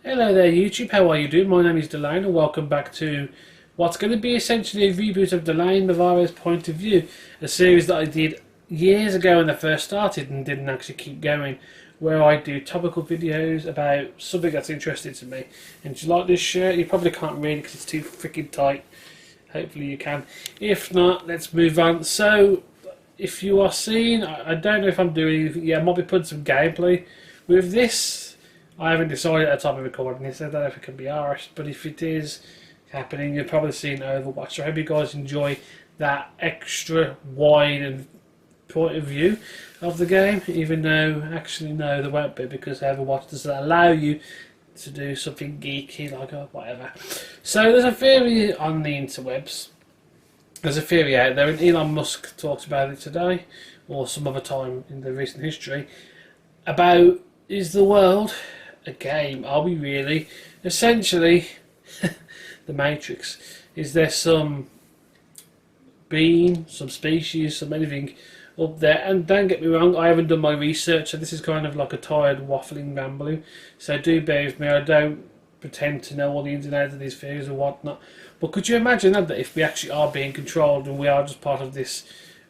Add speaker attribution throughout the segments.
Speaker 1: Hello there YouTube, how are you doing? My name is Dulayne and welcome back to what's going to be essentially a reboot of Dulayne Navarro's Point of View, a series that I did years ago when I first started and didn't actually keep going, where I do topical videos about something that's interesting to me. And if you like this shirt, you probably can't read it because it's too freaking tight. Hopefully you can. If not, let's move on. So, if you are seeing, I don't know if I'm doing, I might be putting some gameplay with this. I haven't decided at the time of recording this. I don't know if it can be arsed, but if it is happening, you'll probably see an Overwatch. So I hope you guys enjoy that extra wide and point of view of the game, even though actually no, there won't be, because Overwatch doesn't allow you to do something geeky like whatever. So there's a theory on the interwebs. There's a theory out there, and Elon Musk talks about it today, or some other time in the recent history, about is the world a game? Are we really? Essentially, the Matrix. Is there some being, some species, some anything up there? And don't get me wrong, I haven't done my research, so this is kind of like a tired waffling rambling. So do bear with me. I don't pretend to know all the ins and outs of these theories or whatnot. But could you imagine that if we actually are being controlled and we are just part of this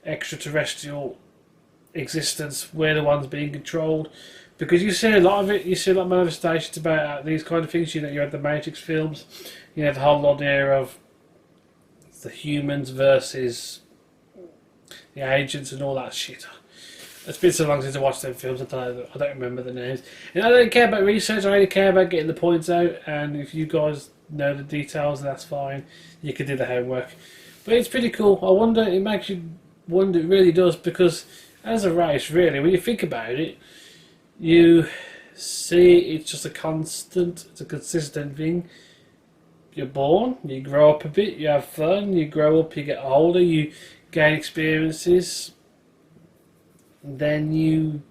Speaker 1: extraterrestrial existence, we're the ones being controlled? Because you see a lot of it, you see a lot of manifestations about these kind of things. You know, you have the Matrix films, you have the whole idea of the humans versus the agents and all that shit. It's been so long since I watched them films, I don't remember the names. And I don't care about research, I only care about getting the points out, and if you guys know the details, that's fine. You can do the homework. But it's pretty cool. I wonder, it makes you wonder, it really does, because as a race, really, when you think about it, you see it's just a constant, it's a consistent thing. You're born, you grow up a bit, you have fun, you grow up, you get older, you gain experiences, then you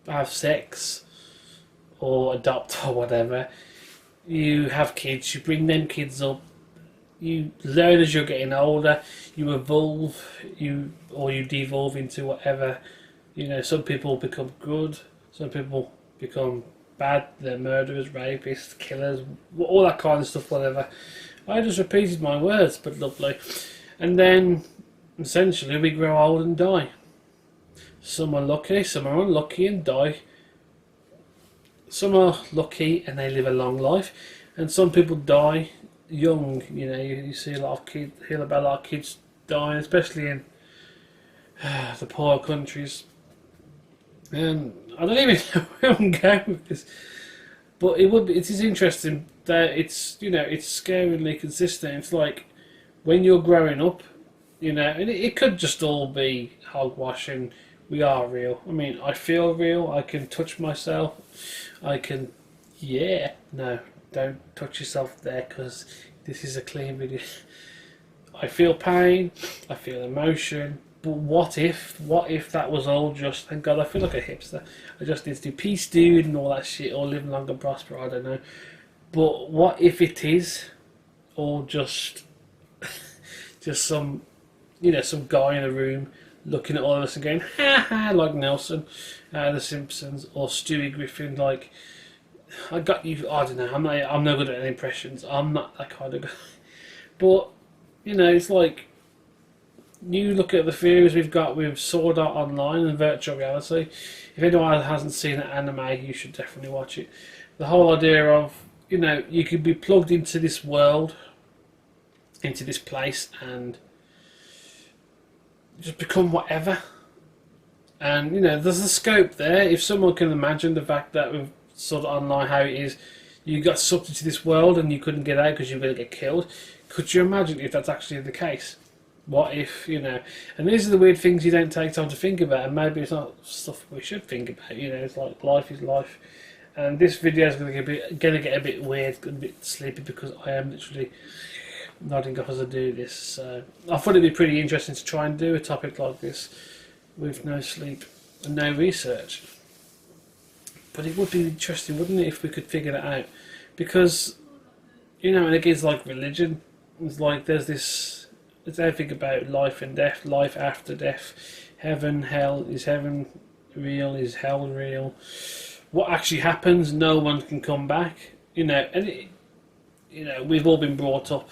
Speaker 1: have sex or adopt or whatever. You have kids, you bring them kids up, you learn as you're getting older, you evolve, you devolve into whatever. You know, some people become good, some people become bad, they're murderers, rapists, killers, all that kind of stuff, whatever. I just repeated my words, but lovely. And then, essentially, we grow old and die. Some are lucky, some are unlucky and die. Some are lucky and they live a long life. And some people die young. You know, you see a lot of kids, hear about a lot of kids dying, especially in the poor countries. And I don't even know where I'm going with this, but it is interesting that it's, you know, it's scarily consistent. It's like when you're growing up, you know, and it could just all be hogwash, and we are real. I mean, I feel real. I can touch myself. I can, no, don't touch yourself there because this is a clean video. I feel pain. I feel emotion. But what if that was all just, thank God, I feel like a hipster. I just need to do peace, dude, and all that shit, or live long and prosper, I don't know. But what if it is all just some, you know, some guy in a room looking at all of us and going, ha ha, like Nelson, The Simpsons, or Stewie Griffin, like, I got you, I don't know, I'm no good at any impressions, I'm not that kind of guy. But, you know, it's like, you look at the theories we've got with Sword Art Online and virtual reality. If anyone hasn't seen that anime, you should definitely watch it. The whole idea of, you know, you could be plugged into this world, into this place, and just become whatever. And, you know, there's a scope there. If someone can imagine the fact that with Sword Art Online, how it is, you got sucked into this world and you couldn't get out because you were going to get killed. Could you imagine if that's actually the case? What if, you know, and these are the weird things you don't take time to think about, and maybe it's not stuff we should think about, you know, it's like life is life. And this video is going to get a bit weird, a bit sleepy, because I am literally nodding off as I do this. So I thought it'd be pretty interesting to try and do a topic like this with no sleep and no research. But it would be interesting, wouldn't it, if we could figure that out? Because, you know, and again, it's like religion. It's like there's everything about life and death, life after death, heaven, hell. Is heaven real? Is hell real? What actually happens? No one can come back. we've all been brought up,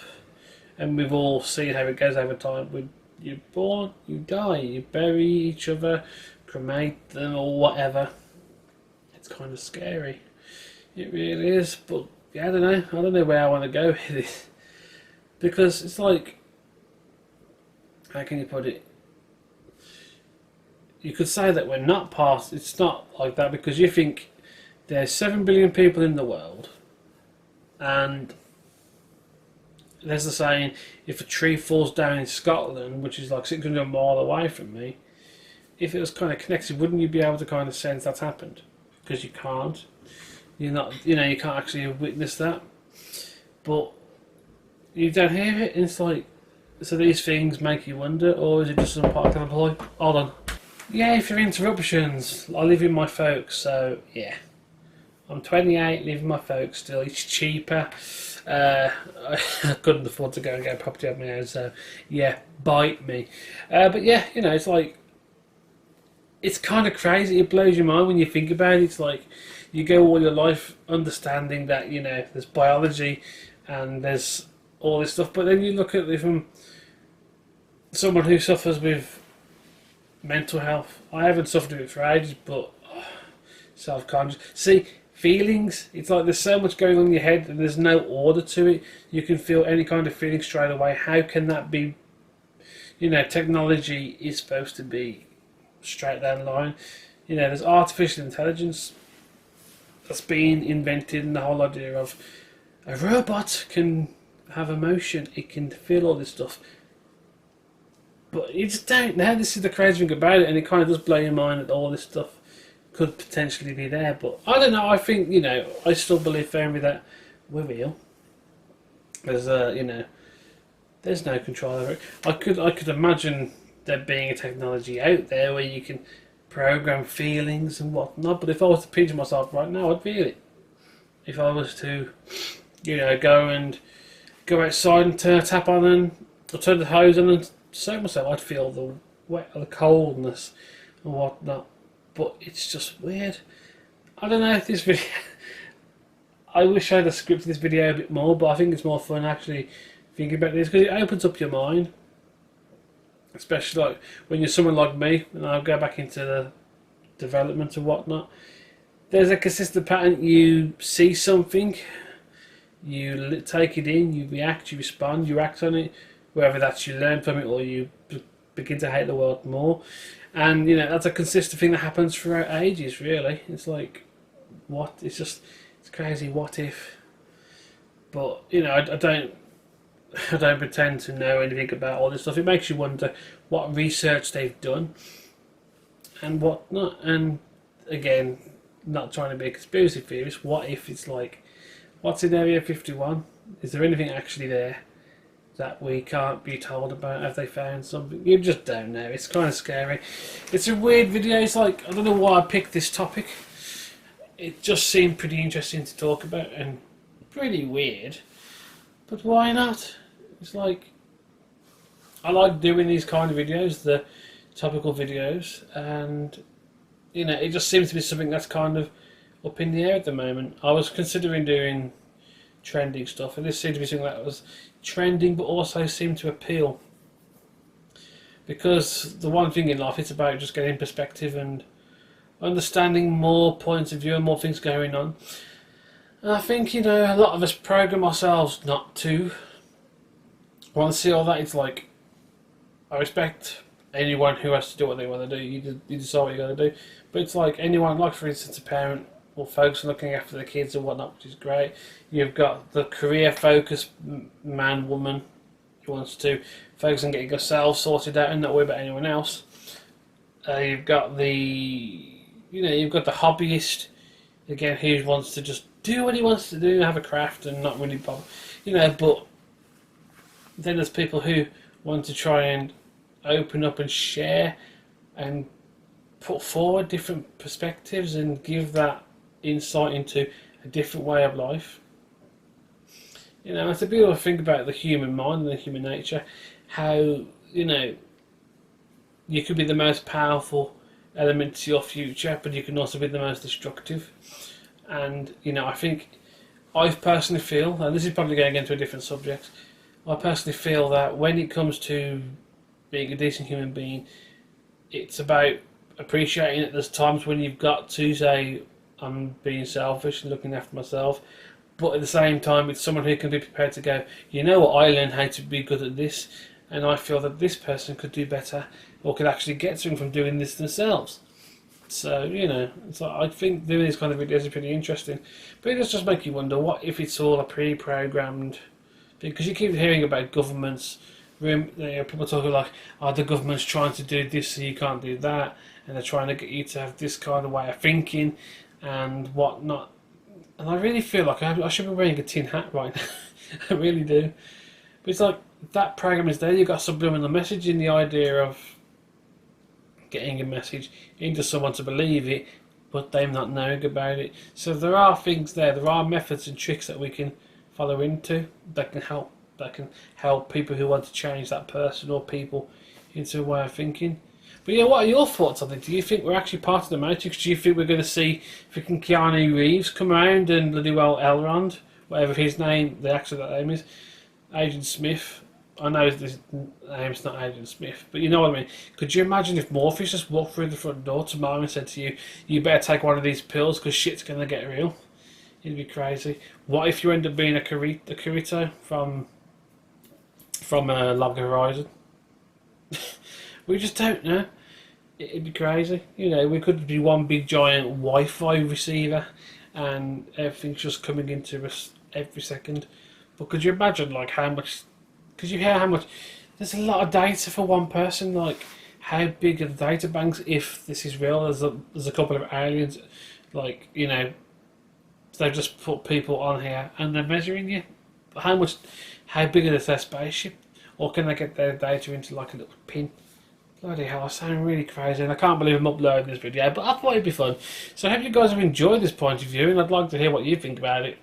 Speaker 1: and we've all seen how it goes over time. You're born, you die, you bury each other, cremate them, or whatever. It's kind of scary. It really is, but yeah, I don't know where I want to go with this, because it's like, how can you put it? You could say that we're not past. It's not like that, because you think there's 7 billion people in the world, and there's the saying, if a tree falls down in Scotland, which is like 600 miles away from me, if it was kind of connected, wouldn't you be able to kind of sense that's happened? Because you can't. You're not, you can't actually witness that. But you don't hear it, and it's like, so these things make you wonder, or is it just some part of the play? Hold on. Yeah, for interruptions, I live with my folks, so yeah. I'm 28, live with my folks still. It's cheaper. I couldn't afford to go and get a property of my own, so yeah, bite me. But yeah, it's like, it's kind of crazy. It blows your mind when you think about it. It's like, you go all your life understanding that, there's biology and there's all this stuff, but then you look at it from someone who suffers with mental health. I haven't suffered with it for ages, but self-conscious. See, feelings, it's like there's so much going on in your head and there's no order to it. You can feel any kind of feeling straight away. How can that be? Technology is supposed to be straight down the line. There's artificial intelligence that's been invented, and the whole idea of a robot can have emotion, it can feel all this stuff. But you just don't know. This is the crazy thing about it, and it kind of does blow your mind that all this stuff could potentially be there. But I don't know. I think I still believe firmly that we're real. There's there's no control over it. I could imagine there being a technology out there where you can program feelings and whatnot. But if I was to pinch myself right now, I'd feel it. If I was to, go outside and turn a tap on or turn the hose on and soak myself, I'd feel the wet, the coldness and whatnot. But it's just weird. I don't know if this video. I wish I had scripted this video a bit more, but I think it's more fun actually thinking about this, because it opens up your mind. Especially like when you're someone like me, and I'll go back into the development and whatnot. There's a consistent pattern. You see something, you take it in, you react, you respond, you act on it. Whether that's you learn from it or you begin to hate the world more. And that's a consistent thing that happens throughout ages. Really, it's like, what? It's crazy. What if? But I don't pretend to know anything about all this stuff. It makes you wonder what research they've done and what not. And again, not trying to be a conspiracy theorist. What if it's like, what's in Area 51? Is there anything actually there that we can't be told about? Have they found something? You just don't know. It's kind of scary. It's a weird video. It's like, I don't know why I picked this topic. It just seemed pretty interesting to talk about and pretty weird. But why not? It's like, I like doing these kind of videos, the topical videos, and it just seems to be something that's kind of up in the air at the moment. I was considering doing trending stuff, and this seemed to be something that was trending but also seemed to appeal, because the one thing in life, it's about just getting perspective and understanding more points of view and more things going on. And I think a lot of us program ourselves not to want to see all that. It's like, I respect anyone who has to do what they want to do. You decide what you're going to do, but it's like anyone, like for instance a parent or folks looking after the kids and whatnot, which is great. You've got the career-focused man, woman who wants to focus on getting yourself sorted out and not worry about anyone else. You've got the hobbyist, again, who wants to just do what he wants to do, have a craft and not really bother. But then there's people who want to try and open up and share and put forward different perspectives and give that insight into a different way of life. It's a beautiful thing about the human mind and the human nature, how you could be the most powerful element to your future, but you can also be the most destructive. And I think I personally feel, and this is probably going into a different subject, I personally feel that when it comes to being a decent human being, it's about appreciating it. There's times when you've got to say, I'm being selfish and looking after myself, but at the same time, it's someone who can be prepared to go, you know what, I learned how to be good at this, and I feel that this person could do better, or could actually get something from doing this themselves. So, you know, so I think doing these kind of videos is pretty interesting. But it does just make you wonder, what if it's all a pre-programmed... Because you keep hearing about governments, people talking like, oh, the government's trying to do this so you can't do that, and they're trying to get you to have this kind of way of thinking and whatnot. And I really feel like I should be wearing a tin hat right now. I really do. But it's like, that program is there, you've got subliminal message in the idea of getting a message into someone to believe it, but them not knowing about it. So there are things there, there are methods and tricks that we can follow into that can help people who want to change that person or people into a way of thinking. But yeah, what are your thoughts on it? Do you think we're actually part of the Matrix? Do you think we're going to see freaking Keanu Reeves come around and bloody well Elrond, whatever his name, the actor that name is, Agent Smith? I know his name's not Agent Smith, but you know what I mean. Could you imagine if Morpheus just walked through the front door tomorrow and said to you, you better take one of these pills because shit's going to get real? It'd be crazy. What if you end up being a Kirito from Log Horizon? We just don't know. It'd be crazy. You know, we could be one big giant Wi-Fi receiver and everything's just coming into us every second. But could you imagine like how much... Because you hear how much... There's a lot of data for one person. Like, how big are the data banks if this is real? There's a couple of aliens, like, you know... They've just put people on here and they're measuring you. How big is their spaceship? Or can they get their data into like a little pin? Bloody hell, I sound really crazy and I can't believe I'm uploading this video, but I thought it'd be fun. So I hope you guys have enjoyed this point of view and I'd like to hear what you think about it.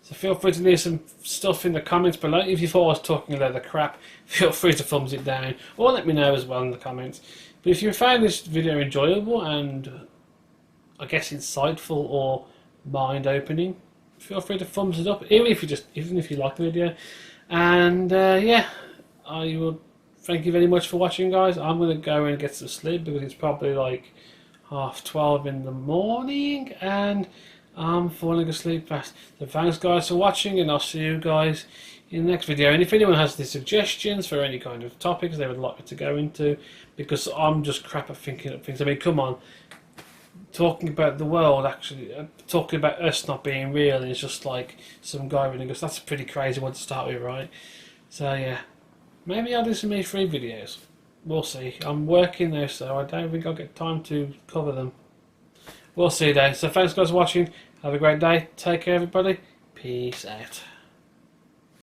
Speaker 1: So feel free to leave some stuff in the comments below. If you thought I was talking a load of crap, feel free to thumbs it down or let me know as well in the comments. But if you found this video enjoyable and I guess insightful or mind-opening, feel free to thumbs it up, even if you like the video. And yeah, I will thank you very much for watching, guys. I'm going to go and get some sleep because it's probably like 12:30 in the morning and I'm falling asleep fast. So thanks guys for watching and I'll see you guys in the next video. And if anyone has any suggestions for any kind of topics they would like me to go into, because I'm just crap at thinking of things. I mean, come on. Talking about the world, actually, talking about us not being real is just like some guy reading us. That's a pretty crazy one to start with, right? So yeah, maybe I'll do some E3 videos. We'll see. I'm working though, so I don't think I'll get time to cover them. We'll see though. So thanks guys for watching. Have a great day. Take care everybody. Peace out.